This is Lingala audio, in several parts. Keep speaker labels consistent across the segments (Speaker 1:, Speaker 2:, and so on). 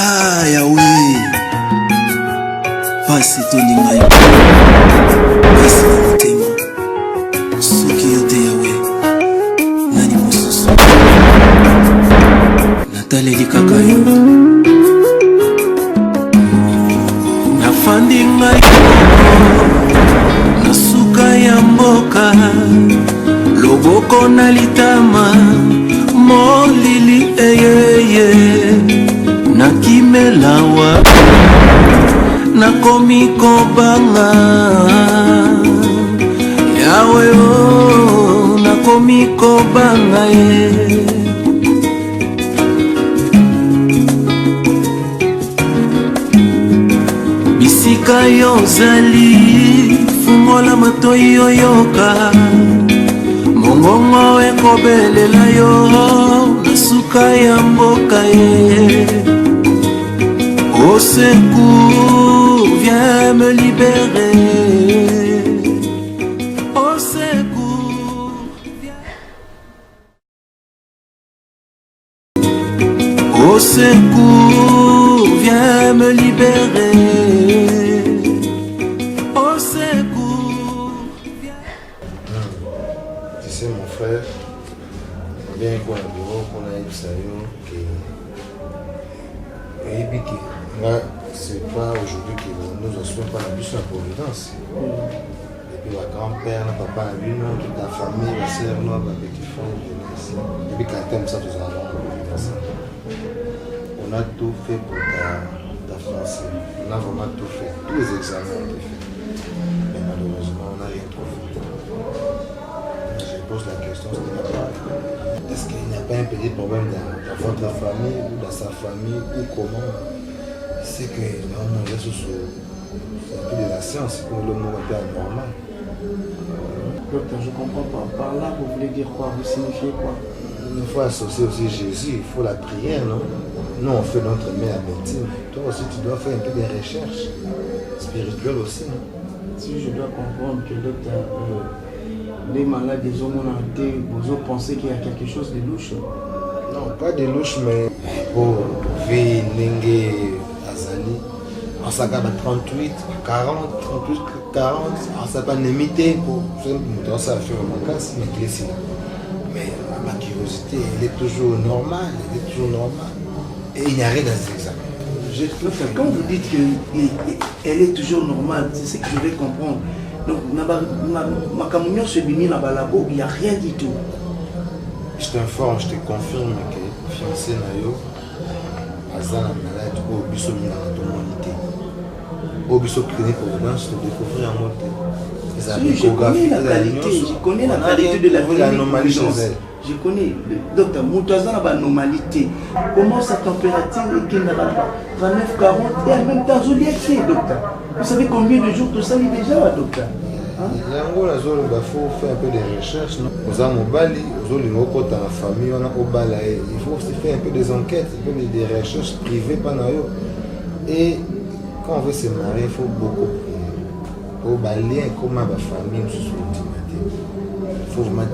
Speaker 1: Ah, Yahweh, pasi toninga yo, pasi na motema, soki yo te Yahweh, nani mosusu, nataleli kaka yo. Nafandi ngai na suka ya mboka, loboko na litama, molili eyeye, nakimelawa, nakomi kobanga, Yawe o, nakomi kobanga ye. Bisika yo zali, fungola matoi yoyoka, mongongo ekobelela yo, nasuka ya mboka ye. Au secours, viens me libérer. Au secours, viens. Au secours, viens me libérer. Au secours, viens.
Speaker 2: Tu sais mon frère, bien qu'on a bureau, qu'on a eu ça, c'est pas aujourd'hui que nous n'osons pas la bus la providence. Et puis la grand-père, le papa, lui, non, toute la famille, la sœur, non, la petite frère, et puis quand t'aimes ça, tu as la providence. On a tout fait pour ta fiancée. On a vraiment tout fait. Tous les examens ont été faits. Mais malheureusement, on n'a rien trouvé. Je pose la question, est-ce qu'il n'y a pas un petit problème dans votre famille ou dans sa famille ou comment? C'est que normalement, c'est un peu de la science, pour le monde un peu anormal.
Speaker 3: Docteur, je ne comprends pas. Par là, vous voulez dire quoi? Vous signifiez quoi?
Speaker 2: Il faut associer aussi Jésus, il faut la prière, non? Nous, on fait notre main à médecine. Toi aussi, tu dois faire un peu des recherches spirituelles aussi, non?
Speaker 3: Si je dois comprendre que docteur, les malades des hommes ont été, vous pensez qu'il y a quelque chose de louche?
Speaker 2: Non, pas de louche, mais pour vivre, Azali, on s'accorde à 38, 40, 38, 40, on s'accorde à limiter pour faire ma casse, mais ici. Mais ma curiosité, elle est toujours normale, Et il n'y a rien dans ces examens.
Speaker 3: Quand vous dites qu'elle est toujours normale, c'est ce que je vais comprendre. Donc, ma communion se bimie dans le labo, il n'y a rien du tout.
Speaker 2: Je t'informe, je te confirme que fiancé Nayo, Azana malade, au biso mina na humanité. Au biso clinique au dans se découvrir en mode.
Speaker 3: Je connais la qualité de la
Speaker 2: vie.
Speaker 3: Je connais, docteur, Moutazana a une normalité. Comment sa température est qu'il n'a pas 39, 40 et en même temps, docteur. Vous savez combien de jours tout ça est déjà, docteur?
Speaker 2: Il faut faire un peu de recherche. Aux Amobali, aux Olimoko, dans la famille, on a Obala. Il faut aussi faire un peu des enquêtes, un peu des recherches privées. Et quand on veut se marier, il faut beaucoup prier. Pour balayer comment la famille se soutient. Il faut vraiment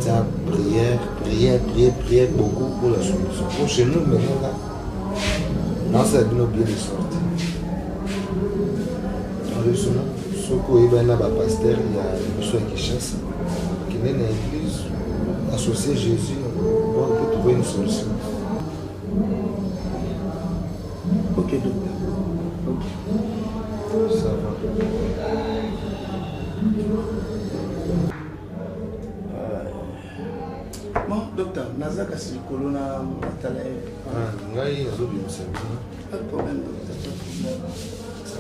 Speaker 2: prière beaucoup pour la solution. Pour chez nous, maintenant, là, non, ça a bien de sortir. Soko Ibana pasteur, il y a une personne qui chasse, qui est dans l'église, associé Jésus, on peut trouver une solution.
Speaker 3: Ok, docteur.
Speaker 2: Ok. Ça va.
Speaker 3: Bon, docteur, Nazaka c'est le colonna Matalae.
Speaker 2: Ah, Ngai,
Speaker 3: pas de problème, docteur.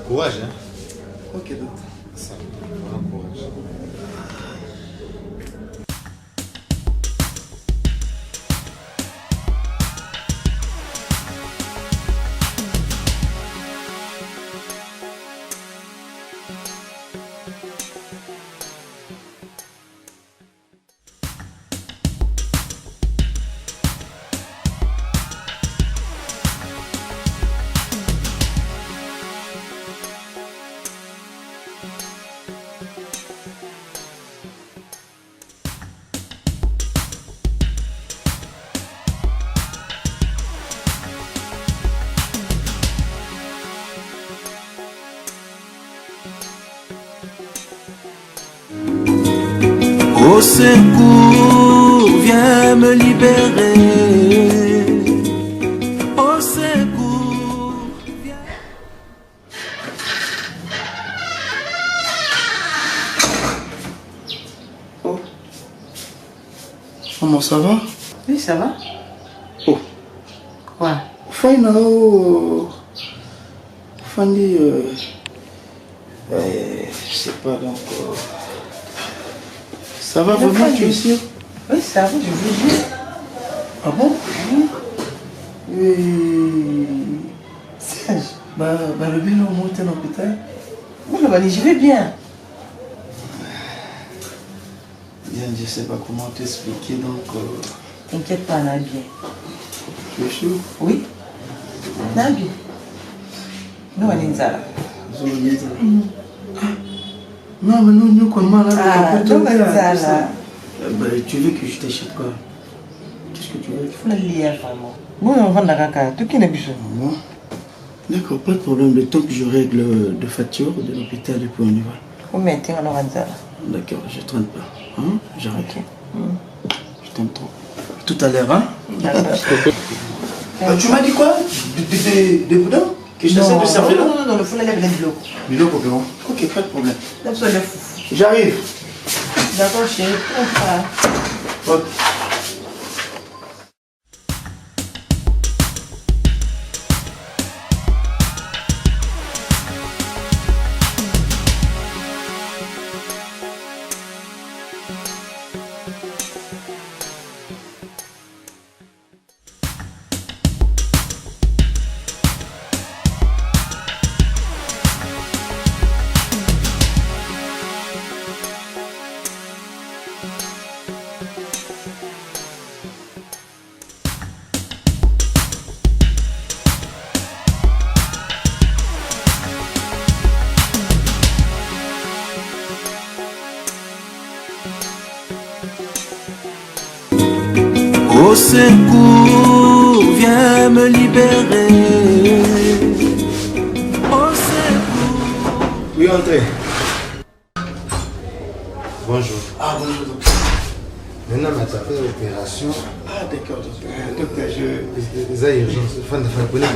Speaker 2: Courage, hein?
Speaker 3: Ok, docteur.
Speaker 2: Ça va, courage.
Speaker 1: Au secours, viens me libérer. Au secours, viens.
Speaker 3: Oh. Maman, ça va?
Speaker 4: Oui, ça va.
Speaker 3: Oh.
Speaker 4: Quoi?
Speaker 3: Fine, oh. Fanny, je sais pas donc. Ça va vraiment, tu es sûr?
Speaker 4: Oui, ça va, je veux bien.
Speaker 3: Ah bon? Oui.
Speaker 4: Serge.
Speaker 3: Le bilan au monté à l'hôpital.
Speaker 4: Moi, je vais bien.
Speaker 3: Bien, je sais pas comment t'expliquer donc.
Speaker 4: T'inquiète pas, Nabi.
Speaker 3: Tu es sûr?
Speaker 4: Oui. Nabi. Nous, on est là.
Speaker 3: Non, mais nous, comment là?
Speaker 4: Ah, nous, on est là.
Speaker 3: Tu veux que je t'achète quoi? Qu'est-ce que tu veux?
Speaker 4: Il faut la lire, vraiment. Bon, on va dans la caca. Tu qui n'est plus.
Speaker 3: Bon. D'accord, pas de problème. Le temps que je règle de facture de l'hôpital et puis on y va.
Speaker 4: Où mettez on aura ça?
Speaker 3: D'accord, je traîne pas. Hein? J'arrête.
Speaker 4: Ok.
Speaker 3: Je t'aime trop. Tout à l'heure, hein?
Speaker 4: D'accord.
Speaker 3: Tu m'as dit quoi? Des boudins? Que je t'essaie de servir là?
Speaker 4: Non, il faut la lire les blocs.
Speaker 3: Bilo, complètement. Ok, pas de problème.
Speaker 4: D'accord, fou.
Speaker 3: J'arrive.
Speaker 4: D'accord, chérie. On va.
Speaker 3: Ok.
Speaker 1: Au secours, viens me libérer. Au secours.
Speaker 2: Oui, entrez. Bonjour.
Speaker 3: Ah, bonjour, docteur.
Speaker 2: Maintenant, tu as fait l'opération.
Speaker 3: Ah, d'accord, docteur. Docteur,
Speaker 2: C'est urgence.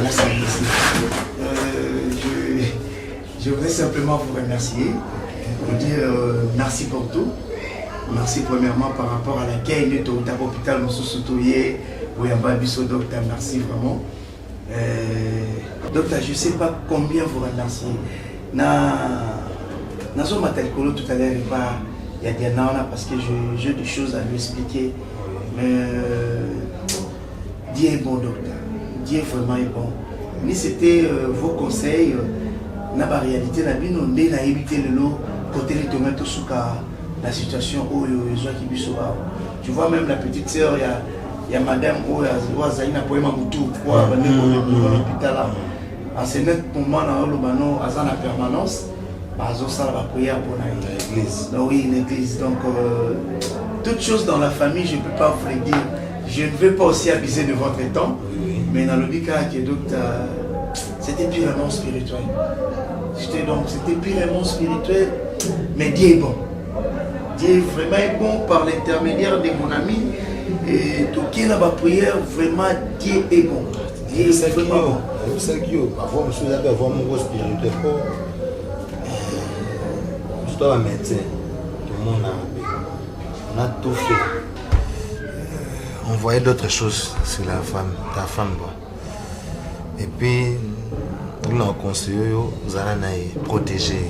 Speaker 3: Merci, merci. Je voudrais simplement vous remercier, vous dire merci pour tout. Merci premièrement par rapport à l'accueil de l'hôpital Moussoussoutoye, Bouyamba Bisso, docteur, merci vraiment. Docteur, je ne sais pas combien vous remercier. Nazo Matalkolo tout à l'heure, il y a des nanas parce que j'ai des choses à lui expliquer. Mais Dieu est bon, docteur. Dieu vraiment est bon. Mais c'était vos conseils. Na ba réalité na bino ndé na éviter le lot côté les tomates souka la situation où tu vois même la petite sœur il y a madame où Zaina poema mutu quoi l'hôpital là à ce moment là le bano à la permanence bazo ça la prière pour l'église. Oui, l'église donc toutes choses dans la famille je ne peux pas vous le dire. Je ne veux pas aussi abuser de votre temps mais dans le cas qui est docteur c'était purement spirituel. C'était purement spirituel, mais Dieu est bon. Dieu est vraiment bon par l'intermédiaire de mon ami. Et tout qui est là bas prière, vraiment Dieu est bon. Dieu est vraiment bon.
Speaker 2: C'est qui parfois je suis avoir mon spirituel. Je suis un médecin. Tout le monde on a tout fait. On voyait d'autres choses sur la femme, ta femme. Et puis, nous avons conseillé aux gens protéger.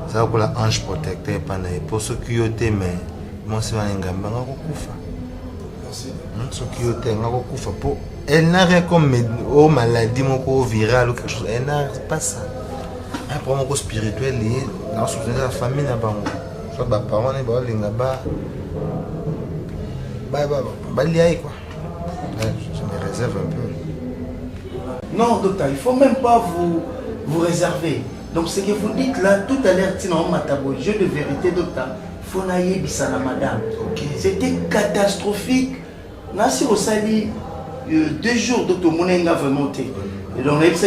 Speaker 2: Ça va la ange protecteur pour ceux qui ont été, mais moi, c'est un gamba. Ceux qui ont été, pour elle n'a rien comme maladie virale ou quelque chose. Elle n'a pas ça. Un problème spirituel lié à la famille. Soit les parents, les gamba. Je me réserve un peu.
Speaker 3: Non, docteur, il ne faut même pas vous réserver. Donc, ce que vous dites là, tout à l'heure, jeu de vérité, docteur, il faut naïe bisana madame. Okay. C'était catastrophique. Nasi Osali, 2 jours, docteur Monenga vraiment été. Et donc, on a dit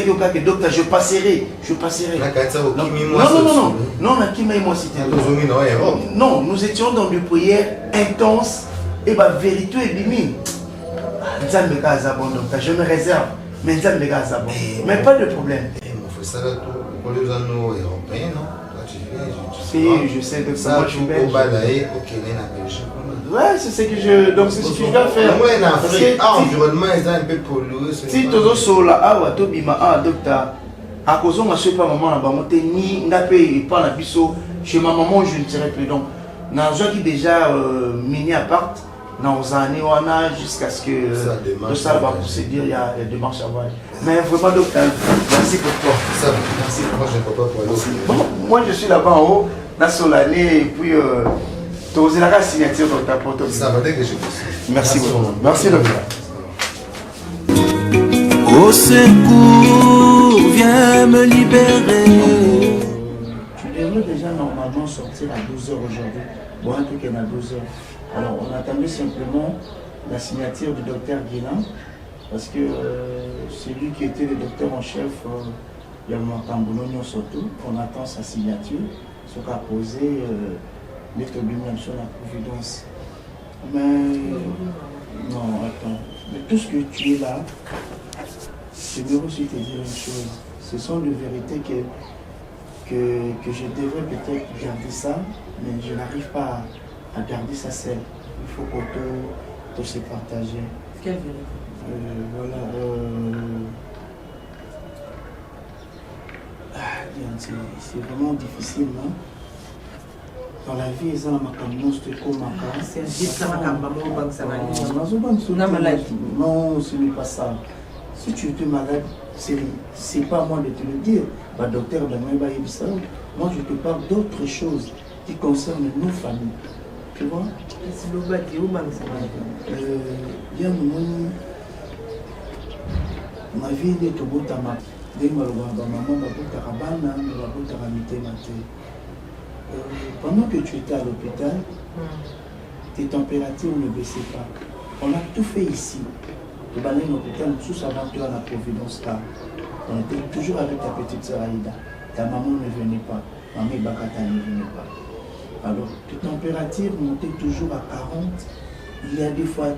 Speaker 3: que docteur, je passerai. Non, nous étions dans des prières intenses et vérité et bimi. Je me réserve, mais pas de problème. Si, je sais que ça, moi je suis belge. Ouais, c'est ce que je. Donc, c'est ce que je dois faire.
Speaker 2: Environnement est un peu pollué.
Speaker 3: Si tu es sur la awa, tu as docteur. À cause de ma soeur, maman, la maman, ni n'apé pas la biseau. Chez ma maman, je ne dirais plus. Donc, dans un qui déjà mini appart, dans les années, on a jusqu'à ce que ça va procéder, il y a des démarches à voir. Mais vraiment, docteur, merci pour toi.
Speaker 2: Merci. Moi, je ne peux pas pour aller.
Speaker 3: Bon, moi, je suis là-bas en haut, dans sur l'année, et puis. Tu as la signature dans ta porte.
Speaker 2: Ça va dès que je peux.
Speaker 3: Merci beaucoup. Merci docteur.
Speaker 1: Au secours, viens me libérer.
Speaker 3: Tu devrais déjà normalement sortir à 12h aujourd'hui. Bon, un truc est à 12h. Alors, on attendait simplement la signature du docteur Guélan, parce que c'est lui qui était le docteur en chef, il y a Makamboulogno surtout. On attend sa signature, ce qu'a posé. Sur la providence. Mais non, attends. Mais tout ce que tu es là, je veux aussi te dire une chose. Ce sont des vérités que je devrais peut-être garder ça, mais je n'arrive pas à garder ça seul. Il faut qu'on te se partager.
Speaker 4: Quelle vérité?
Speaker 3: Voilà. C'est vraiment difficile, non? Dans la vie, ils ont un
Speaker 4: c'est un geste
Speaker 3: non, ce n'est pas ça. Si tu es malade, c'est pas à moi de te le dire. Docteur, moi je te parle d'autres choses qui concernent nos familles. Tu vois? Ma vie est au bout de ma pendant que tu étais à l'hôpital, tes températures ne baissaient pas. On a tout fait ici. Le balai de l'hôpital, nous sommes avant toi à la Providence car on était toujours avec ta petite sœur Aïda. Ta maman ne venait pas. Maman Bakata ne venait pas. Alors, tes températures montaient toujours à 40. Il y a des fois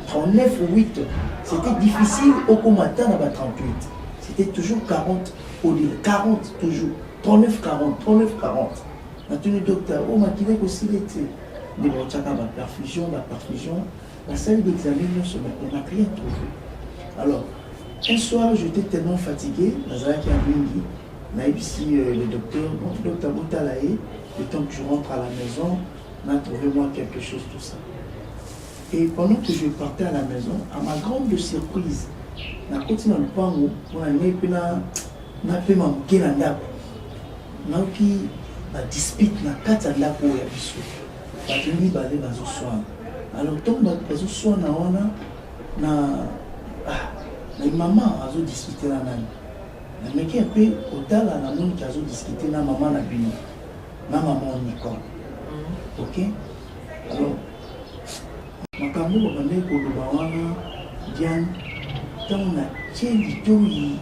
Speaker 3: 39 ou 8. C'était difficile au matin à 38. C'était toujours 40 au lit. 40 toujours. 39, 40, 39, 40. Maintenant, le docteur, on m'a dit aussi l'été. Des perfusion, la salle d'examen, on n'a rien trouvé. Alors, un soir, j'étais tellement fatigué, Nazaraki a dit, ici le docteur, le docteur Boutalae, le temps que je rentre à la maison, on a trouvé moi quelque chose, tout ça. Et pendant que je partais à la maison, à ma grande surprise, on a continué le pango, on a mis un peu manqué la nappe. On a la dispute na kati ya ndako ya biso bato mibale bazoswana alors ntongo bato bazoswana wana na mama azodiskute na nani nameki mpe otala namoniki azodiskute na mama na bino na mama Nicole. Ok, alors makambo babandaki koloba wana Diane ntango natie litoi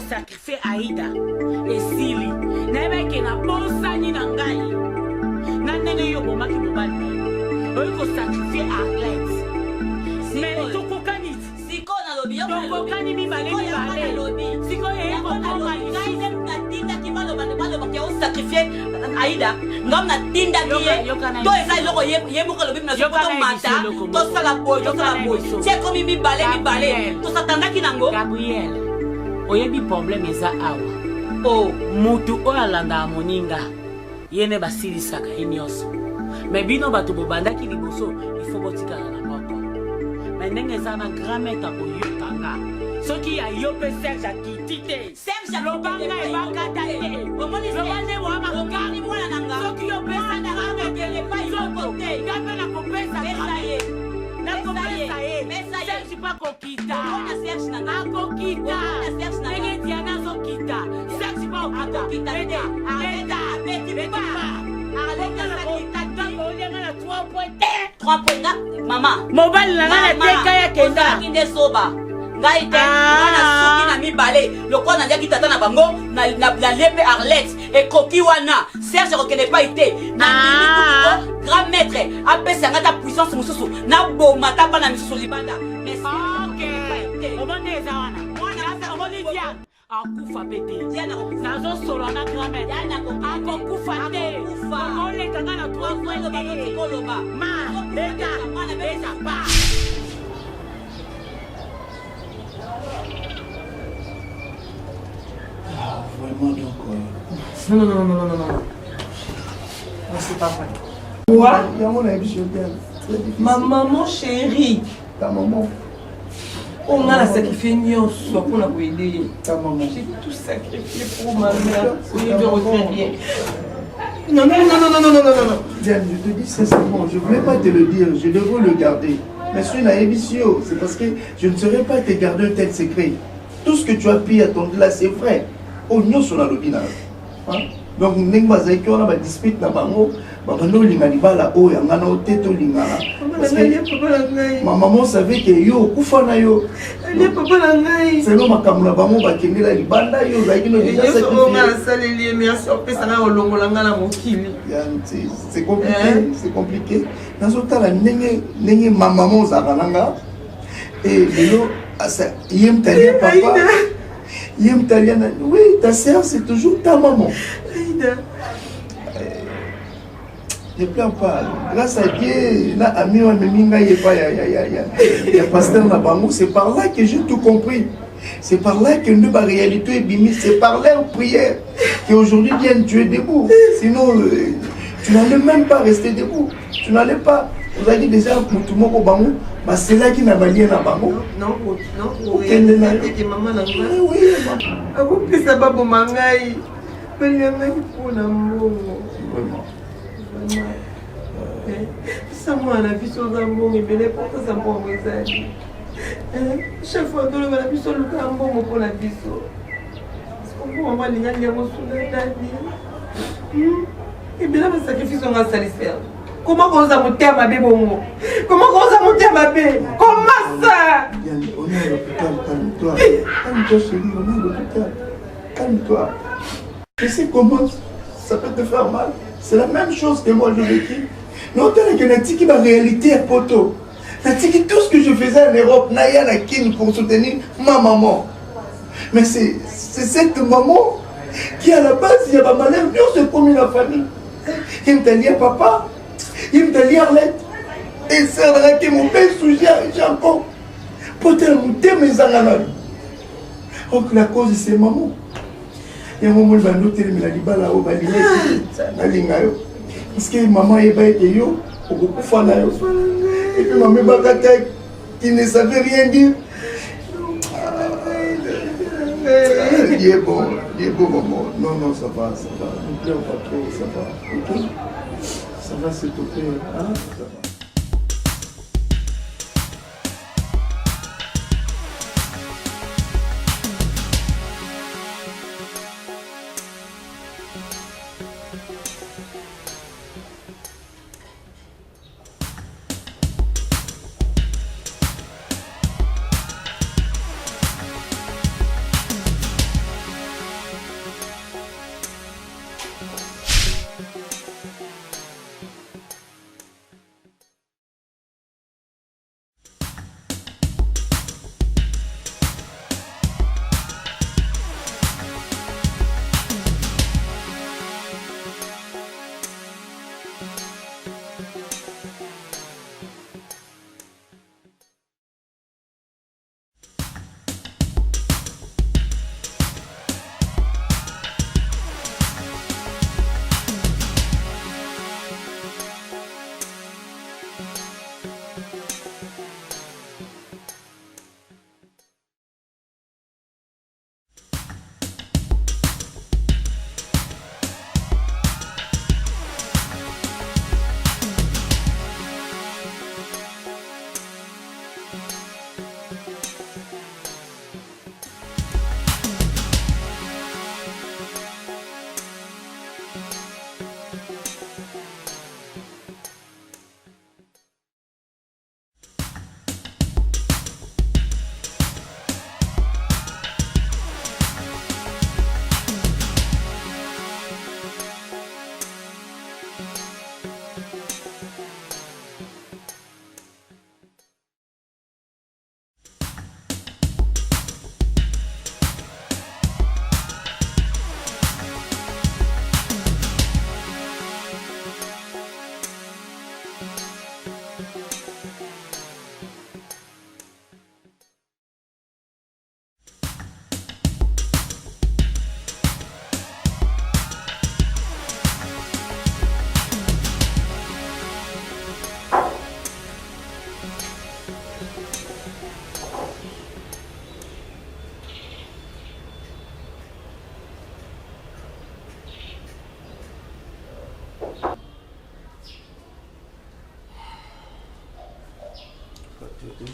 Speaker 5: sacrifier Aïda et Sili. N'avez que na bonsani na ngai. Na nene yo bomaki mobali. Oiko sacrifier Arlette. Mais toko kanit. Siko na lobi yo. Toko kani mi balé mi balé. Siko e ko koma ngai dem na tinda ki malo balo ke o sacrifier Aïda. Ngam na tinda ki. To esa loko ye mo ko lobi na zo ko mata. To sala boy, to sala boy. C'est comme mi balé. To satanda ki nango. Gabriel. Oyebi problème eza awa. Oh, mutu oyo alanda moninga. Yene basilisaka ye nyonso. Mais bino bato bobandaki liboso, il faut botikala na moko. Mais ndenge eza na grand-mère koyokanga. Soki ya yo pe Serge akiti te. Serge lobanga ebakata te. Omoni Serge wa makokani mwana nanga. Soki yo pesa na grand-mère kele pa yo kote. Ngape na kopesa ye. Na kopesa ye. Serge pas kokita. Akokita. Ndenge Diana zokita. Serge pas okita.
Speaker 6: Mama
Speaker 5: mobali na ngana teka ya kenda
Speaker 6: kinde soba ngai te wana soki na mibale lokwa na liaki tata na bango na lepe Arlette ekoki wana Serge kokende pa ite na ndimi kuko grand maître apesa ngata puissance mususu na boma ta bana misusu libanda
Speaker 5: okay oboneza wana asa obolidia akufa pete nazosolola na grand maître akokufa te olekanga na
Speaker 6: koloba
Speaker 5: ma leka beza pa
Speaker 3: Vraiment donc.
Speaker 4: Non. Non, c'est pas vrai.
Speaker 3: Quoi? Il y a mon ami sur terre.
Speaker 4: Ma maman chérie.
Speaker 3: Ta maman.
Speaker 4: On a sacrifié Nyonso pour la aider.
Speaker 3: Ta maman.
Speaker 4: J'ai tout sacrifié pour ma mère. Oui, je reviens bien.
Speaker 3: Non. Diane, je te dis sincèrement, je ne voulais pas te le dire, je devrais le garder. Mais sur la émission, c'est parce que je ne saurais pas te garder un tel secret. Tout ce que tu as pu attendre là, c'est vrai. Oh, nous sommes dans le binaire. Donc, nous avons une dispute dans le bango. Maman, ma maman savait que yo kufana yo. C'est le makamula bango bakende la libanda yo za kino déjà ça. C'est compliqué, c'est compliqué. Nazota la nenge ma maman zarananga et lelo yem talia papa. Yem talia oui, ta sœur c'est toujours ta maman. Ne pleure pas. Grâce à Dieu, là, ami, pasteur Nabango, c'est par là que j'ai tout compris. C'est par là que nous, la réalité est bimée. C'est par leur prière qu'aujourd'hui, tu es debout. Sinon, tu n'allais même pas rester debout. Tu n'allais pas. Vous avez dit déjà, pour tout le monde au Bango, c'est là qu'il n'a pas lié Nabango.
Speaker 4: Non, maman n'a pas.
Speaker 3: Oui, vraiment.
Speaker 4: Sama na biso za mbongo ebele mpona za mbongo ezali chaque fois toloba na biso luka mbongo mpona biso mbongo balingani yango suna nani ebele basacrifice onga asalisela koma koza motema mabe bongo koma koza motema mabe koma ça
Speaker 3: On est à l'hôpital, calme-toi. Calme-toi chérie, on est à l'hôpital. Calme-toi. Tu sais comment ça peut te faire mal? C'est la même chose que moi je vécu. Mais autant que Natiki ma réalité à poto. Natiki tout ce que je faisais en Europe, Naya Nakin pour soutenir ma maman. Mais c'est cette maman qui à la base, il y a pas malheur, nous c'est comme la famille. Il me dit papa, il me dit Arlette. Et c'est vrai que mon père sujet j'ai encore. Peut-être mon thème mes analyses. Donc la cause c'est maman. Il y a un moment où il va noter le miladiba là-haut, parce que maman est yo, beaucoup fan et puis maman Bakatek qui ne savait rien dire. Il est bon maman. Non, ça va. Ne pleure pas trop, ça va. Ok? Ça va s'il te plaît. Ça va.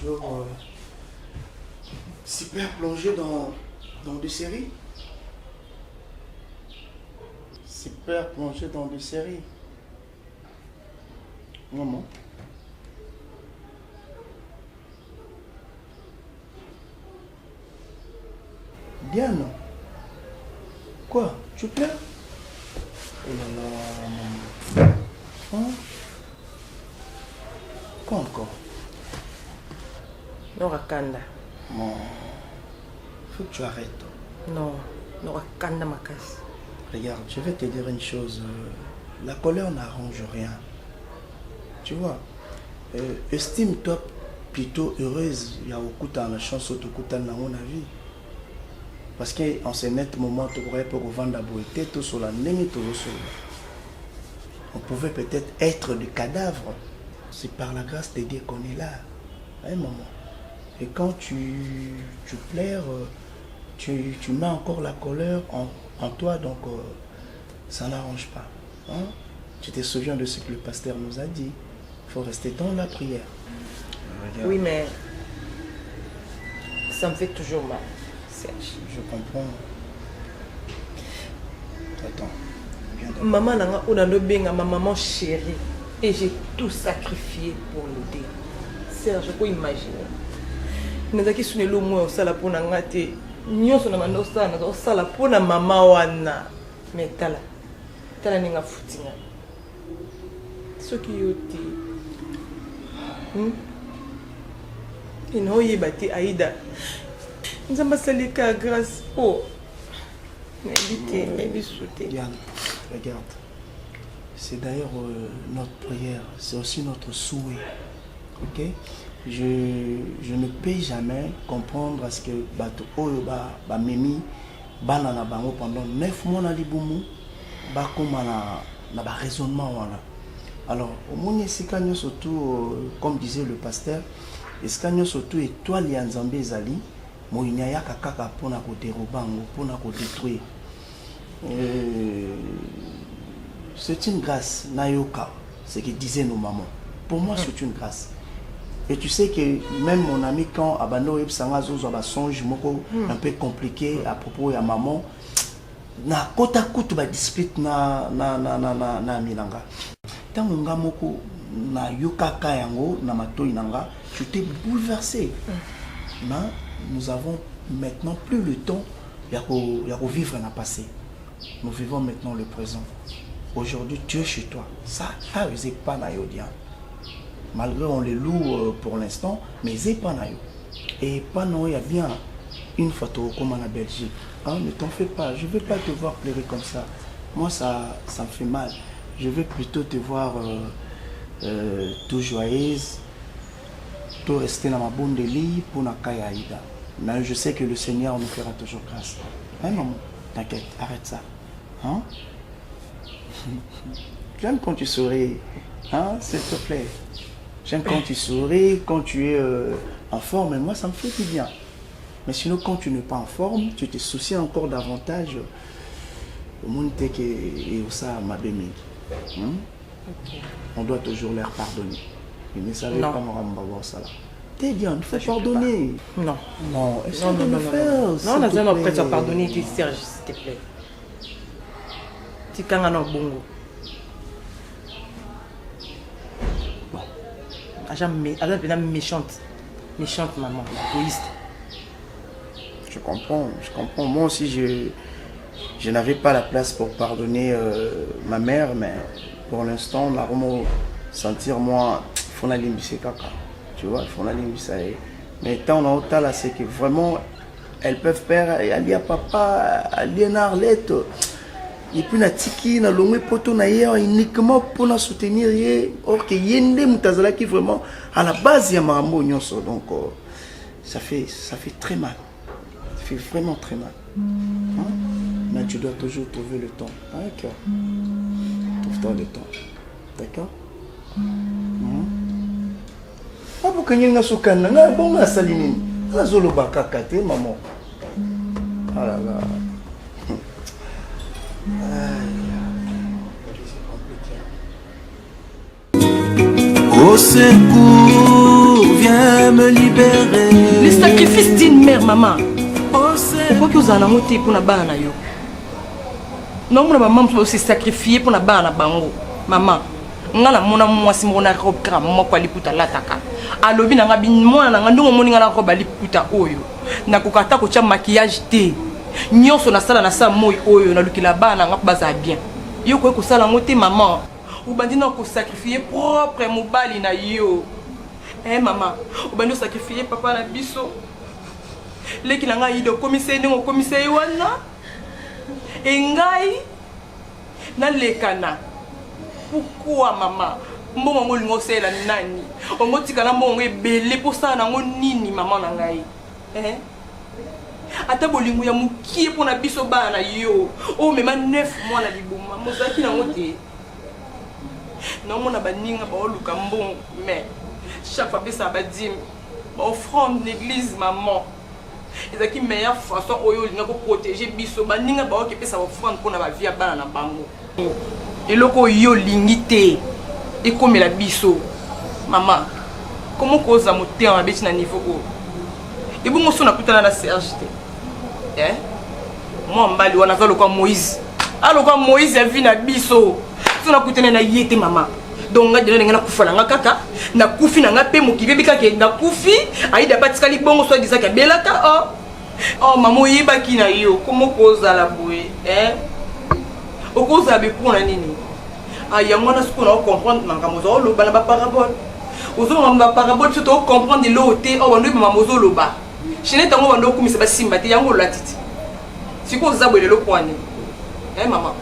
Speaker 3: toujours super plongé dans des séries. Super plongé dans des séries. Maman. Diane. Quoi? Tu pleures? Oh là là, maman. Hein? Quoi encore?
Speaker 4: Norakanda.
Speaker 3: Non. Faut que tu arrêtes.
Speaker 4: Non, Norakanda Makas.
Speaker 3: Regarde, je vais te dire une chose. La colère n'arrange rien. Tu vois, estime-toi plutôt heureuse. Il y a beaucoup de la chance dans mon avis. Parce qu'en ce net moment, tu pourrais revendre la beauté, tout sur la ligne, tout sur. On pouvait peut-être être des cadavres. C'est par la grâce de Dieu qu'on est là. Hein, maman? Et quand tu pleures, tu mets encore la colère en toi, donc ça n'arrange pas. Hein? Tu te souviens de ce que le pasteur nous a dit. Il faut rester dans la prière. Regarde.
Speaker 4: Oui, mais ça me fait toujours mal, Serge.
Speaker 3: Je comprends. Attends.
Speaker 4: Maman n'a pas ma maman chérie. Et j'ai tout sacrifié pour l'aider. Serge, je peux imaginer. Je suis sûr que je suis là pour l'aider. Je suis là pour la maman. Mais tala ninga foutinga. Ce qui est il n'a pas battu Aïda. Nous avons salé la grâce. Oh,
Speaker 3: regarde. C'est d'ailleurs notre prière, c'est aussi notre souhait. Ok? Je ne peux jamais comprendre à ce que bato oyo ba memi bana na bango pendant 9 mois na libumu ba koma na ba raisonnement wana. Alors au moins esika surtout comme disait le pasteur, esika surtout étoile ya Nzambe ezali moyinya ya kaka pona ko déroba ngo pona ko détruire. C'est une grâce, Nayoka, ce que disaient nos mamans. Pour moi, c'est une grâce. Et tu sais que même mon ami, quand Abano Ebsanga Zozo a songe un peu compliqué à propos de maman, na kota kutu ba dispute na milanga. Tant nga moko na yoka kayango na matoi nanga, tu t'es bouleversé. Mais nous avons maintenant plus le temps de vivre dans le passé. Nous vivons maintenant le présent. Aujourd'hui, Dieu chez toi. Ça, c'est pas naïodien. Malgré on les loue pour l'instant, mais c'est pas naïo. Et pas il y a bien une photo comme en Belgique. Hein, ne t'en fais pas. Je ne veux pas te voir pleurer comme ça. Moi, ça me fait mal. Je veux plutôt te voir tout joyeuse, tout rester dans ma bonne de lit pour na kaya Aïda. Mais je sais que le Seigneur nous fera toujours grâce. Hein, maman? T'inquiète, arrête ça. Hein? J'aime quand tu souris, hein, s'il te plaît. J'aime quand tu souris, quand tu es en forme, et moi ça me fait du bien. Mais sinon, quand tu n'es pas en forme, tu te soucies encore davantage. Au monde et ça m'a béni. On doit toujours leur pardonner. Ils ne savaient pas voir ça là. T'es bien, il faut pardonner.
Speaker 4: Non.
Speaker 3: Non,
Speaker 4: non, non, prêt à pardonner, Serge, s'il te plaît. Tikanga bongo. Bon. Elle est méchante. Méchante, maman, égoïste.
Speaker 3: Je comprends. Moi aussi, je n'avais pas la place pour pardonner ma mère, mais pour l'instant, on a vraiment sentir moi, il faut aller kaka. Tu vois, il faut aller mais tant on a là, c'est que vraiment, elles peuvent faire, aller à papa, aller à Arlette. Et puis na tiki na longwe poto na hier uniquement pour nous soutenir hier or que yende mutazala qui vraiment à la base ya marambo nyonso donc ça fait très mal. Ça fait vraiment très mal. Hein? Mais tu dois toujours trouver le temps. D'accord. Trouve-toi le temps. D'accord? Ah pour que n'yanga sukana na bon na salinini. Na zolo bakaka te maman. Ah là là.
Speaker 1: Au secours, d'amour, viens me libérer.
Speaker 7: Le sacrifice d'une mère, maman. Pourquoi que vous en avez été pour la bana yo? Non, mon maman se sacrifier pour la bana bango. Maman, ngala mona mwasi mona robe kra moko liputa lataka. Alobi na ngabi mona na ngandungo moni ngala robe liputa oyo. Na kokata ko tia maquillage te. Nyonso na sala na sa moyi oyo na lukila bana ngap baza bien. Yo ko sala ngote maman. Ou bandi na ko sacrifier propre mobali na yo. Eh maman, ou bandi sacrifier papa na biso. Leki na ngai do commissaire ngo commissaire wana. Engai na lekana. Pourquoi maman? Mbongo ngolingo sela nani? Ongotika na mbongo ebele pour ça na ngo nini maman na ngai? Ata bolingo ya mukie pona biso bana yo. O mema 9 mois na libuma. Mozaki na ngote. Non mona baninga ba oluka mbongo mais chaque fois ça ba dim. Ba offrande l'église maman. Ezaki meilleure façon oyo linga ko protéger biso baninga ba okepe sa offrande pona ba via bana na bango. Eloko yo lingité et comme la biso maman comment cause moté en bête na niveau ko et bon so na kutana na Serge moi mbali wana za lokwa Moïse alokwa Moïse ya vi na biso so na kutana na yete maman donc nga dele ngana kufala nga kaka na kufi na nga pe mokibe bika ke na kufi aida batika libongo so disaka belaka oh maman yibaki na yo comment cause la boue okoza be pour na nini aya mwana siko na comprendre mangamozo lo bana ba parabole ozo ngamba parabole to comprendre lo te o wando mama mozo lo ba chine tango wando kumisa ba simba te yango latiti siko zabwele lo kwani mama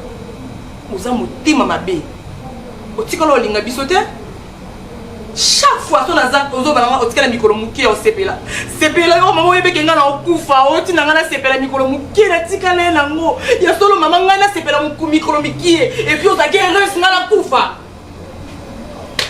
Speaker 7: oza mutima mabe otika lo linga bisote chaque fois son azak ozo bana otika na mikolo mukie o sepela yo mama oyebeke nga na okufa otina nga na sepela mikolo mukie na tika na nango ya solo mama nga na sepela mikolo mukie et puis ozaki heureuse nga na kufa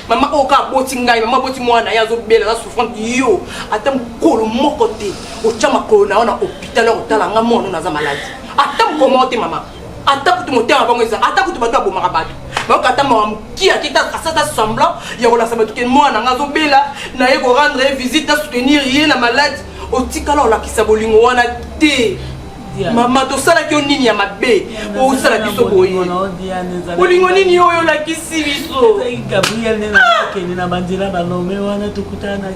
Speaker 7: mama oka boti ngai mama boti mwana ya zo bela za souffrante yo ata mkolo moko te otia makolo na wana hôpital otala nga mono na za malade ata mkomo te mama ata kutu motema bango eza ata kutu bato abomaka bato baoka ata mawa mokia kita asata semblant ya kolasa bato ke mwana nga azobela na ye korendre visite na soutenir ye na malade otikala olakisa bolingo wana te mama tosalaki yo nini ya mabe osala biso boye bolingo nini oyo olakisi biso
Speaker 5: Gabriel nde nakende na banzela balome wana tokutana na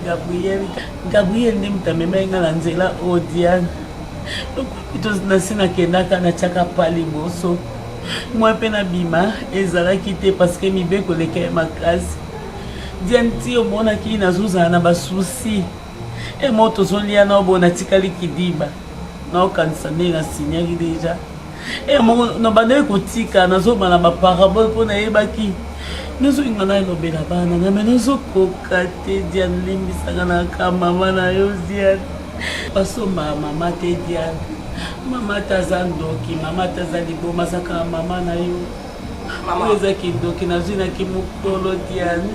Speaker 5: Gabriel nde mutamemainga na nzela o Diane nasi nakendaka na tiaka pali boso mwa mpe na bima ezalaki te parceke mibeko leka ya makasi Diane ti omonaki nazozala na basusi mo tozolia na obo natikali kidiba naokanisa nde nasinyaki deja na bandeli kotika nazobana baparabole mpo nayebaki nazolinga na elobela bana name nazokoka te Diane limbisaka naka mama na yo Diane basomba mama te Diane mama taza ndoki mama taza liboma saka mama na yo mama ezaki ndoki nazwinaki mokolo Diane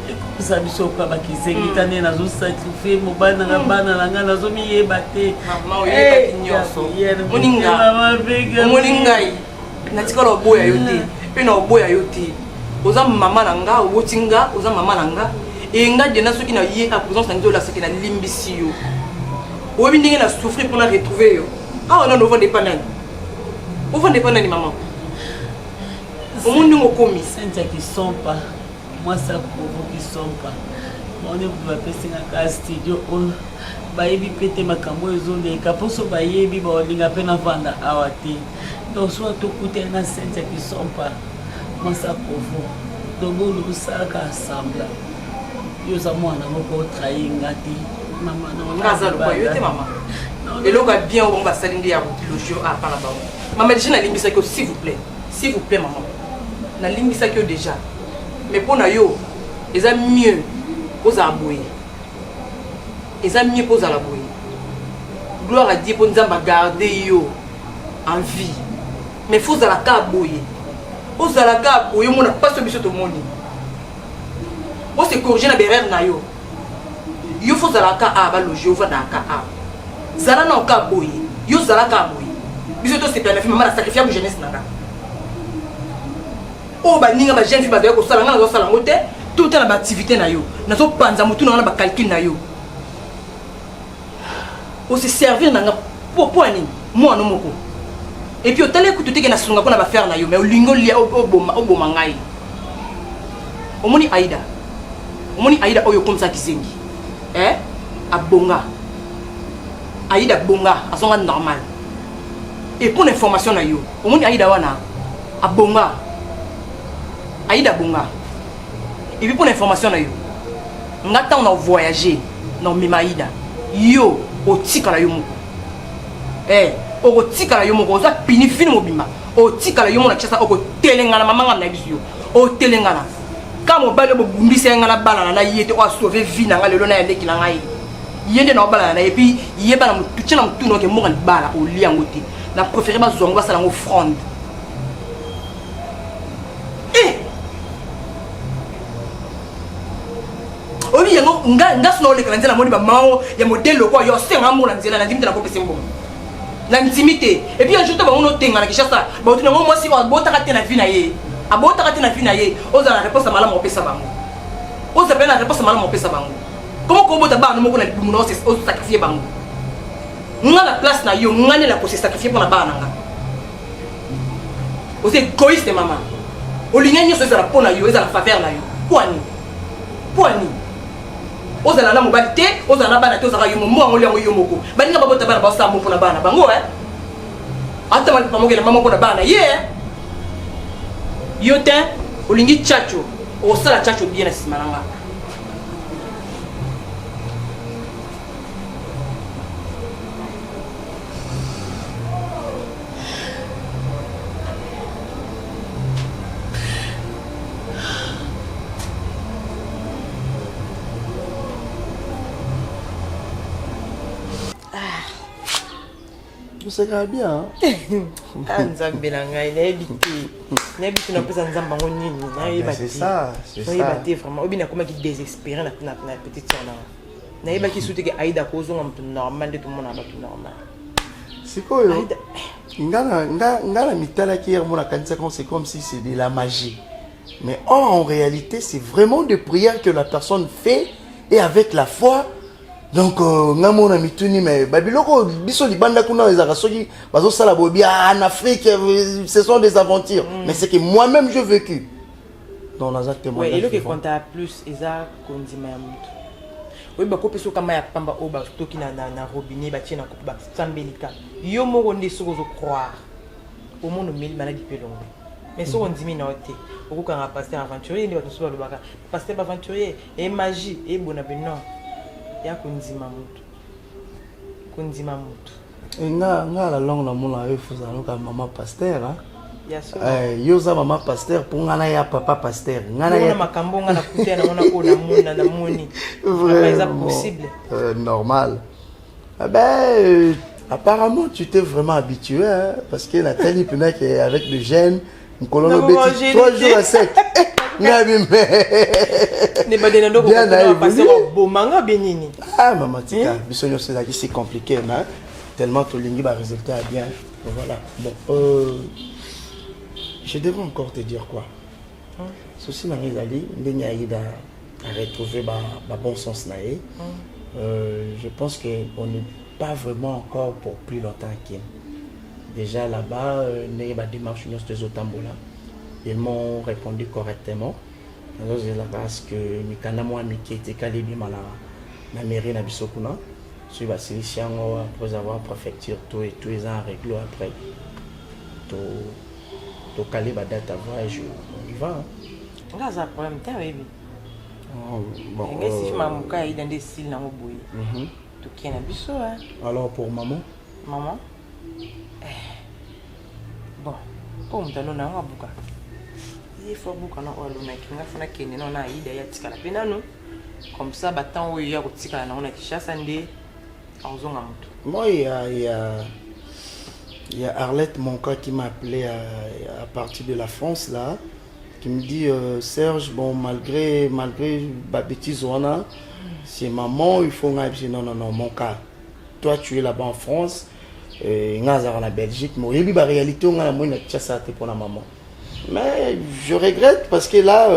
Speaker 5: ekosa biso kwa bakizengi tane nazosacrifie mobali nanga bana nanga nazomiyeba te
Speaker 7: mama oyebaki nyonso omoni ngai natikala oboya yo te mpe na oboya yo te oza mama na nga oboti nga oza mama na nga enga dena soki na ye a présence na ngai olasaki na limbisi yo oyebi ndenge na souffrir mpona retrouver yo awa nano ovande pa nani mama omoni ndenge okomi
Speaker 5: Cynthia Kisompa mwasi akovo Kisompa mone bapesengaka studio oyo bayebi mpe te makambo ezoleka mposo bayebi baolinga mpe na vanda awa te donc soa tokuteli na Cynthia Kisompa mwasi akovo donc olusalaka asambla yo oza mwana moko otrahir nga te
Speaker 7: kaza lokwa yo te mama eloko ya bien obango basali nde ya logio apana bango mama déjà nalimbisaki yo s'il vous plaît maman nalimbisaki yo déjà mais mpo na yo eza mieux ozala boye gloire à Dieu mpo nzambe agarde yo en vie mais fo ozalaka boye omona mpasi biso tomoni ose corrige na berere na yo yo fo zalaka balogi ovandaka zala na oka boye yo zalaka boye biso tosepela na fi mama na sacrifia mo jeunesse nanga oyo baninga ba jeune fille bazali kosala nga nazosala yango te tout à l'activité na yo nazo panza mutu na ba calcul na yo o se servir na pour ani moi no moko et puis otale ku tuteke na sunga ko na ba faire na yo mais o lingo lia oboma ngai omoni Aïda oyo comme ça kizengi abonga Aïda bonga azonga normal et pour l'information na yo omoni Aïda wana abonga Aïda bonga et puis pour l'information na yo ngata on a voyagé non mima Aïda yo otika la yo moko otika la yo moko oza pini fini mobima otika la yo mona chasa oko telengana mamanga na biso o telengana kamo bale bo bundisa ngana bala na yete o sauver vie na ngale lo na yende kila ngai yende na bala na et puis yeba na mutu tshina mutu no ke monga bala o liango te na préférer ba zongo ba sala ngo fronde obi yango nga sino le kanzela moni ba mao ya modèle ko yo senga mo na nzela na ndimite na ko pese mbongo na intimité et puis un jour to ba ono tenga na kishasa ba utina ngo mwasi ba botaka te na vie na ye abotaka te na vie na ye oza na réponse mala mo pesa bango oza pe na réponse mala mo pesa bango comment ko bota ba no mo ko na libumu no o sacrifier bango nga la place na yo ngane la ko se sacrifier pour na ba nanga o c'est égoïste maman o lingenyo so za pona yo eza la faveur na yo poani ozala na mobali te ozala na bana te ozala yo mo ngoli yango yo moko balinga babota bana ba sa mo pona bana bango ata mali pamogela mama pona bana yo te olingi chacho osala chacho bien na simananga
Speaker 3: Ça va bien.
Speaker 4: Nzambe na ngai na ebiti. Na ebiti na pesa nzamba ngo nini. Na ebati.
Speaker 3: C'est ça, c'est ça.
Speaker 4: Na ebati vraiment. Obi na koma ki désespéré na petite sœur na. Na ebaki soute ke Aïda ko zonga mtu normal de tout le monde abatu normal.
Speaker 3: C'est quoi yo? Ngana mitala ki hier mona kanisa c'est comme si c'est de la magie. Mais en réalité, c'est vraiment des prières que la personne fait et avec la foi. Donc ngamona mituni mais babiloko biso libanda kuna ezaka soki bazo sala bobi en Afrique ce sont des aventures mais c'est que moi-même j'ai vécu dans la témoignage.
Speaker 4: Ouais, et le que compta plus eza kondima ya mutu. Oui ba ko peso kama ya pamba oba toki na robinet ba tiena ko ba sambelika. Yo moko nde soko zo croire. Au monde mille maladies pelongo. Mais so on dimi na ote. Okuka nga pasteur aventurier ni bato so ba lobaka. Pasteur aventurier et magie et bona non. Ya kundima mutu
Speaker 3: nga la langue na mona refusa ka mama pasteur
Speaker 4: ya so
Speaker 3: yoza mama pasteur pour ngana ya papa pasteur ngana ya
Speaker 4: makambo ngana kutia na mona ko na moni vraiment possible
Speaker 3: normal apparemment tu t'es vraiment habitué parce que Nathalie Penac est avec le gène Nkolono Betty 3 jours à sec. Ah maman tika bisonyo c'est là qui c'est compliqué mais tellement tout lingi ba résultat bien voilà bon je devrais encore te dire quoi ceci n'a rien ali ndenya Aïda a retrouvé ba bon sens naé je pense que on n'est pas vraiment encore pour plus longtemps Kim déjà là-bas né ba démarche nous des otambola ils m'ont répondu correctement. Parce que Mikana moi Miki était calé bien mal na mairie na bisokuna sur la sélection après avoir préfecture tout et tous les ans réglo après to calé ba date avoir et je on y va
Speaker 4: là ça problème ta baby
Speaker 3: bon
Speaker 4: si maman ka il dans des styles na moboyi to qui na biso
Speaker 3: alors pour maman
Speaker 4: bon pour mtalo na ngabuka il faut beaucoup na olo na kinga fana kene na Aïda ya tikala pena no comme ça batant oyo ya kotikala na ona Kishasa nde azonga mutu.
Speaker 3: Moi il y a Arlette Monka qui m'a appelé à partir de la France là qui me dit Serge bon malgré ma bêtise wana c'est maman il faut non Monka toi tu es là-bas en France ngaza en Belgique mais il y a réalité on a moins Kishasa te pour la maman. Mais je regrette parce que là,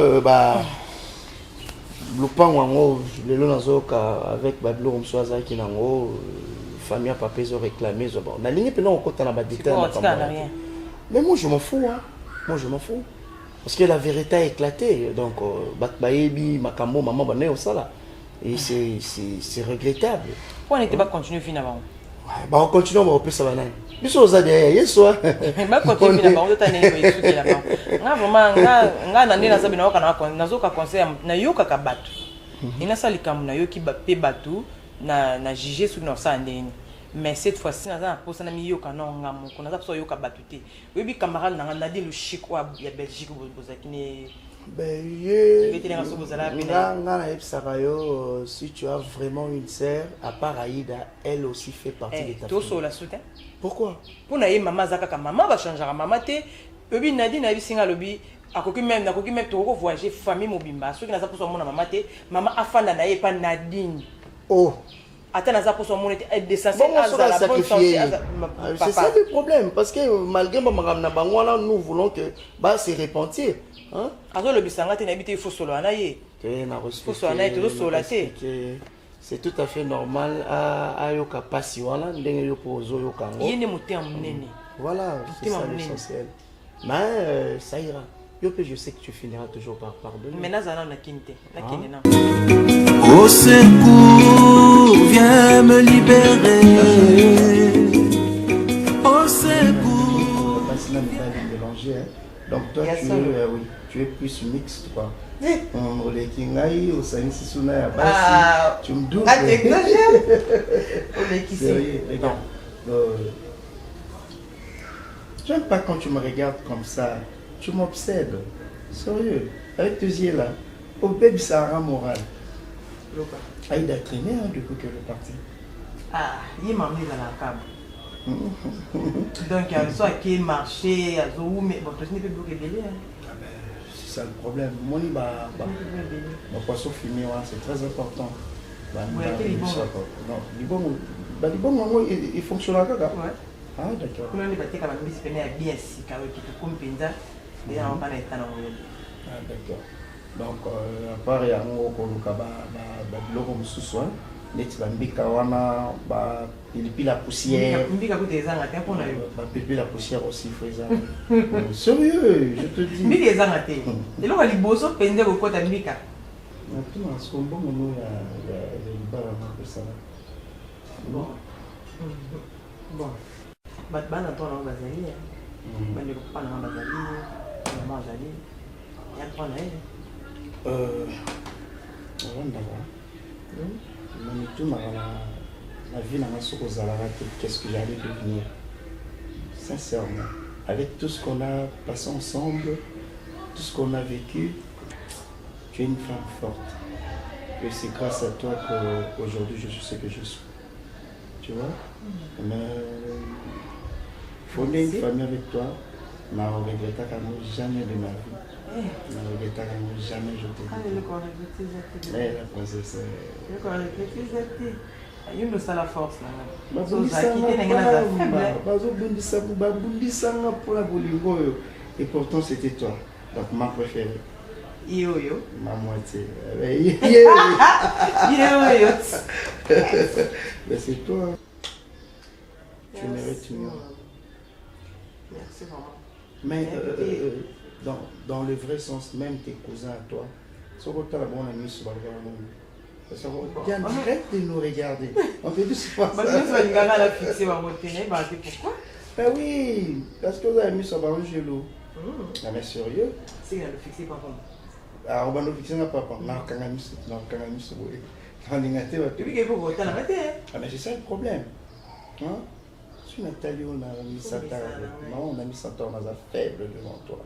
Speaker 3: lopango yango lelo nazoyoka avec babiloko mosusu azalaki nango famille ya papa ezo réclame ezo bon nalingi mpena kokota na badetail mais moi je m'en fous hein. Moi je m'en fous parce que la vérité a éclaté donc bato bayebi makambo maman banaye osala et c'est regrettable.
Speaker 7: Pourquoi n'était pas continuer à finir avant?
Speaker 3: Bah on continue on va opesa banani biso oza derrière yeso
Speaker 7: ba continue finir avant totane ko isuki là bas nga vraiment nga na ndena sabi na oka nazoka conseil na yoka ka bato ina sali kam na yoki ba pe bato na juger sur na sa ndeni mais cette fois-ci na posa na mi yoka na ngamo ko na za so yoka bato te webi camarade na dit le chic wa ya Belgique bozaki ne
Speaker 3: ben si tu as vraiment une sœur, à part Aïda, elle aussi fait partie de ta famille.
Speaker 7: La soutien.
Speaker 3: Pourquoi?
Speaker 7: Pour na maman zaka maman va changer maman te. Ebi Nadine na bisinga lobi akoki même to voyager famille mobimba. Ceux qui na za pour son maman te, maman afanda na ye pas Nadine.
Speaker 3: Oh.
Speaker 7: Attends na za pour son mon était d'essentiel à la bonne santé.
Speaker 3: C'est ça le problème parce que malgré maman na bangwana nous voulons que bah se repentir. Hein?
Speaker 7: Alors le bisanga te n'habite il faut solo anaye.
Speaker 3: C'est tout à fait normal à yoka pasi wana ndenge yo pozo yoka ngo.
Speaker 7: Yene moté en nene.
Speaker 3: Voilà, c'est ça l'essentiel. Mais ça ira. Yo je sais que tu finiras toujours par pardonner.
Speaker 7: Mais nazana na kinte, na kinena.
Speaker 1: Au secours, viens me libérer. Au secours.
Speaker 3: Donc toi tu es plus mixte quoi. Le kingai au sani sisuna ya basi. Tu me doutes.
Speaker 7: Ah t'exagères.
Speaker 3: Sérieux, regarde. J'aime pas quand tu me regardes comme ça. Tu m'obsèdes. Sérieux. Avec tes yeux là. Au bébé ça rend moral. Aïda traîné depuis que le parti.
Speaker 7: Ah, il m'a mis dans la cave. Donc, il y a soit qui marché, mais bon, tu n'es pas bloqué délai.
Speaker 3: C'est ça le problème. Mon poisson fumé, c'est très important. Il fonctionne à quoi? Ah, d'accord. Ah, d'accord. Donc, à part il y a un pipi la poussière. Pipi la poussière aussi, faisant. Sérieux, je te dis.
Speaker 7: Mais les années. Et là, les beaux sont pendés au côté de Mika.
Speaker 3: Maintenant, ce qu'on bon, il y a ça.
Speaker 7: Bon. Bon. Batman a ton nom Bazali. Mais le pas nom Bazali. Maman Bazali. Il y a trois nains.
Speaker 3: Avant d'avoir. La vie n'a pas qu'est-ce que j'allais devenir. Sincèrement, avec tout ce qu'on a passé ensemble, tout ce qu'on a vécu, tu es une femme forte. Et c'est grâce à toi qu'aujourd'hui je suis ce que je suis. Tu vois? Mais fonder une famille avec toi, je ne regrette jamais de ma vie. Je ne regrette jamais, je te dis. Mais la princesse.
Speaker 7: Il me sent la force là.
Speaker 3: Et pourtant c'était toi. Donc ma préférée.
Speaker 7: Yo.
Speaker 3: Ma moitié.
Speaker 7: Yo.
Speaker 3: Mais c'est toi. Tu mérites mieux.
Speaker 7: Merci vraiment.
Speaker 3: Mais dans le vrai sens, même tes cousins à toi, ce que tu as la bonne amie sur le monde. Parce qu'on vient direct de nous regarder. On fait du sport.
Speaker 7: Parce que tu vas fixer ma montée, pourquoi?
Speaker 3: Ben oui, parce que vous avez mis sur le genou. Ah mais sérieux?
Speaker 7: C'est qu'il a le fixé par contre.
Speaker 3: Ah, on va le fixer par contre. Non, quand même, oui. Ah mais c'est ça le problème. Hein? Si Nathalie, on a mis Satan avec moi, on a mis Satan dans un faible devant toi.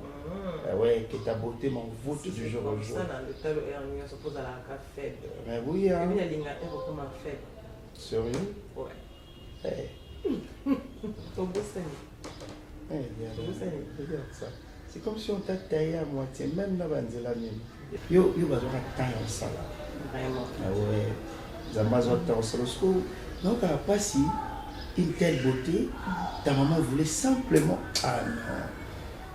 Speaker 3: Ouais, que ta beauté m'envoûte du jour au jour.
Speaker 7: On se pose à la faible.
Speaker 3: Mais oui, hein.
Speaker 7: Faible.
Speaker 3: Sérieux?
Speaker 7: Ouais.
Speaker 3: Regarde ça. C'est comme si on t'a taillé à moitié, même dans la même. Yo, vas-y, on a taillé en ça là.
Speaker 7: Vraiment.
Speaker 3: Ah ouais. Zamazon t'a en donc, pas si une telle beauté, ta maman voulait simplement. Ah non.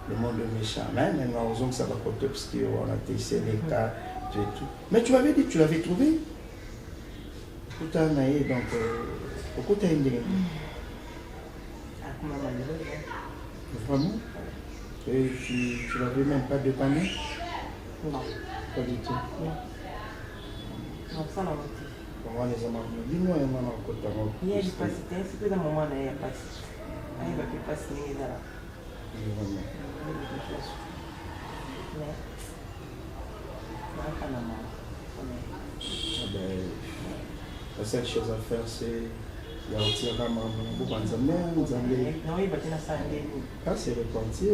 Speaker 3: Le monde est méchant. Même maintenant, ça va côté obscur, on a tessé les cas. J'ai tout. Mais tu m'avais dit que tu l'avais trouvé. Pourquoi naïe donc pourquoi t'as une dingue? Vraiment? Et tu l'avais même pas dépanné?
Speaker 7: Non.
Speaker 3: Pas du tout.
Speaker 7: Non. Non, ça l'a motif.
Speaker 3: Comment les hommes dis-moi un moment encore t'as
Speaker 7: il y a du passé, c'est que dans le moment il y a passé. Il va plus passer les là.
Speaker 3: Vraiment. La seule chose à faire, c'est garantir vraiment beaucoup de Zambé.
Speaker 7: Non, il va tenir ça.
Speaker 3: Ah, c'est repentir.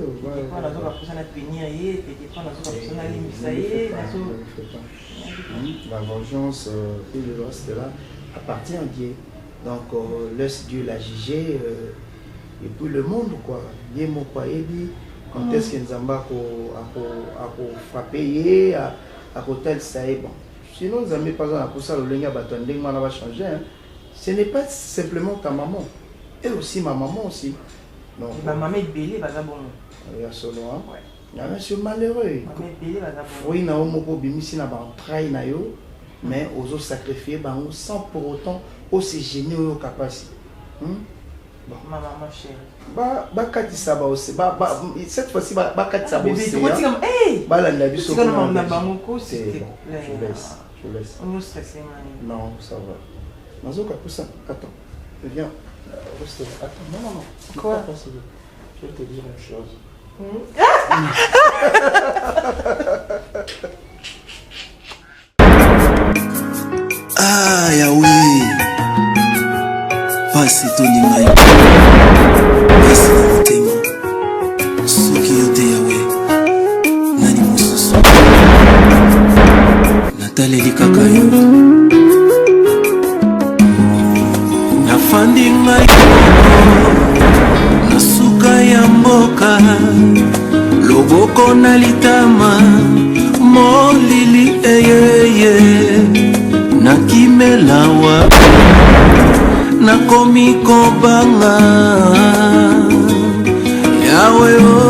Speaker 3: La vengeance et le reste là appartient à Dieu. Donc, laisse Dieu la juger et puis le monde, quoi. Dieu m'a quoi dit quand est-ce que Nzamba a frappé à côté ça est bon. Sinon, nous n'avons pas besoin de ça, le va changer. Ce n'est pas simplement ta maman. Elle aussi, ma maman aussi. Donc,
Speaker 7: ma maman est belle, va bon.
Speaker 3: Il y a solo, hein? Il y a un monsieur malheureux. Oui, il y a un mot qui trahi, mais aux autres sacrifiés, sans pour autant aussi gêner aux capacités.
Speaker 7: Ma maman chérie.
Speaker 3: Cette fois-ci, je laisse. Non, ça va. Attends, viens. Attends, non.
Speaker 7: Quoi?
Speaker 3: Je vais te dire une chose.
Speaker 1: Ah, Yahweh. Pasi toninga yo. Pasi motema. Soki yo te Yahweh. Nani mosusu. Nataleli kaka yo. Nafandi ngai na suka ya mboka. Loboko na litama. Molili eyeye. Nakimelawa. Nakomi kobanga Yahweh.